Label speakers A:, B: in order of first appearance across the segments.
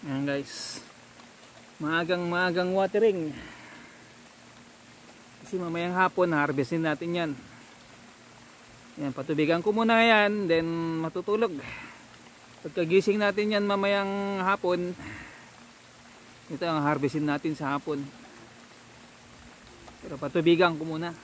A: Ayan guys, maagang watering kasi mamayang hapon harvestin natin yan. Yan, patubigan ko muna yan, then matutulog. Pagkagising natin yan mamayang hapon, ito ang harvestin natin sa hapon. Pero patubigan ko muna.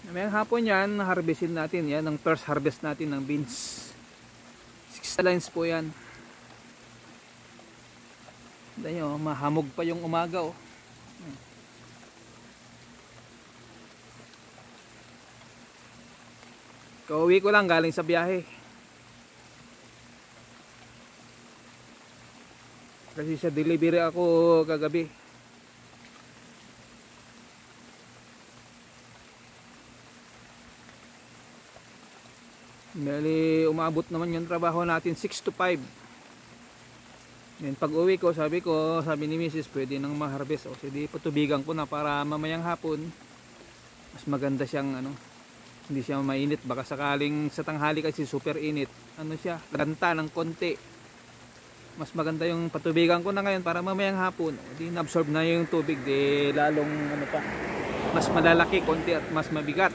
A: Mamayang hapon yan, harvestin natin. Yan ang first harvest natin ng beans. 6 lines po yan. Tignan nyo, mahamog pa yung umaga oh. Kauwi ko lang galing sa biyahe. Kasi sa delivery ako kagabi. Bali, umabot naman yung trabaho natin 6 to 5. Then pag uwi ko, sabi ni Mrs. pwede nang ma-harvest. O sige, patubigan ko na para mamayang hapon mas maganda siyang ano, hindi siya mainit. Baka sakaling sa tanghali kasi super init, ano siya, ganta ng konti. Mas maganda yung patubigan ko na ngayon para mamayang hapon di na-absorb na yung tubig, di lalong ano pa, mas malalaki konti at mas mabigat.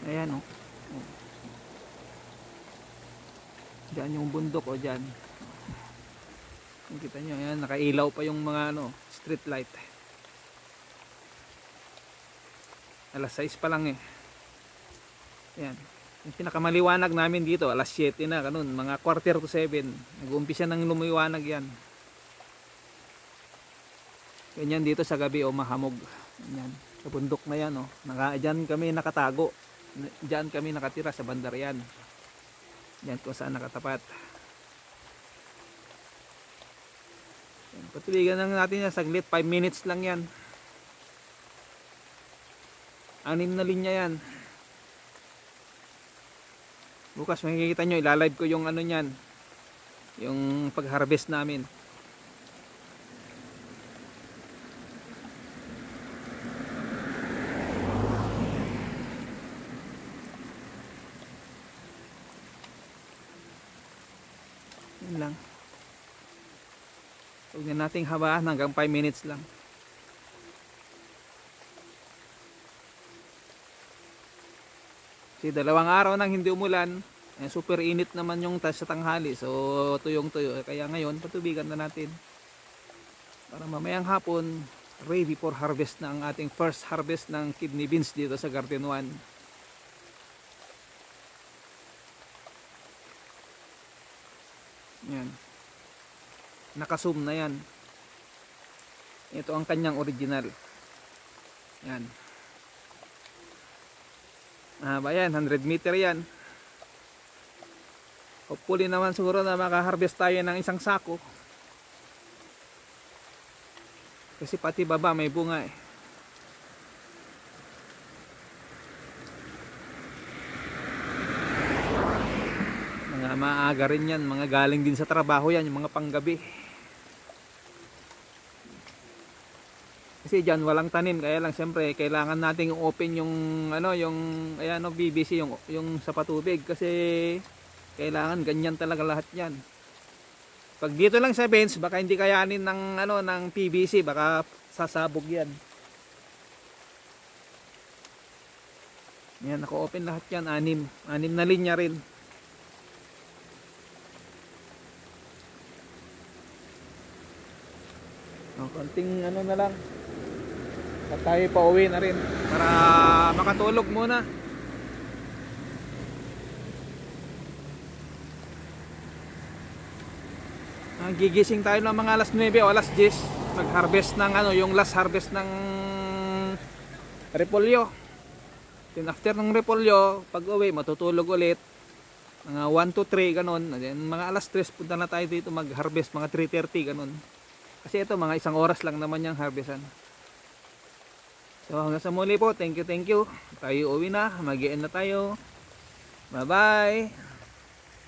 A: Ayan oh. Diyan yung bundok o diyan. Kita nyo, ayan, nakailaw pa yung mga ano, street light. Alas 6 pa lang eh. Ayan. Yung pinakamaliwanag namin dito, alas 7 na, ganun, mga 6:45. Nag-uumpisa nang lumiwanag yan. Ganyan dito sa gabi o mahamog. Ayan, sa bundok na yan o. Diyan kami nakatago. Diyan kami nakatira sa bandar yan. Diyan kung saan nakatapat. Ayan, patuligan lang natin yan saglit, 5 minutes lang yan. 6 na linya yan. Bukas makikita nyo, ilalive ko yung ano nyan, yung pag-harvest namin. Yun lang. Huwag na nating habaan, hanggang 5 minutes lang. Kasi 2 araw nang hindi umulan, super init naman yung sa tanghali, so tuyong-tuyo. Kaya ngayon patubigan na natin para mamayang hapon ready for harvest na ang ating first harvest ng kidney beans dito sa Garden 1. Yan, naka-zoom na yan. Ito ang kanyang original. Yan. Ba yan, 100 meter yan. Hopefully naman siguro na makaharvest tayo ng isang sako. Kasi pati baba may bunga eh. Mga maaga rin yan, mga galing din sa trabaho yan, yung mga panggabi. Kasi dyan walang tanim, kaya lang siyempre kailangan nating open yung ano, yung ayan no, PVC yung sa patubig, kasi kailangan ganyan talaga lahat yan. Pag dito lang sa bench, baka hindi kayanin ng ano, ng PVC, baka sasabog yan. Yan, naka-open lahat yan, 6 na linya rin. Konting ano na lang, at tayo pa uwi na rin para makatulog muna. Gigising tayo ng mga alas 9 o alas 10 mag-harvest ng ano, yung last harvest ng repolyo. Then after ng repolyo, pag uwi matutulog ulit mga 1 to 3 ganun. Then mga alas 3 punta na tayo dito mag-harvest, mga 3:30 ganun. Kasi ito mga 1 oras lang naman yung harvestan. So hanggang sa muli po, thank you. Tayo uwi na, mag-i-end na tayo. Bye bye.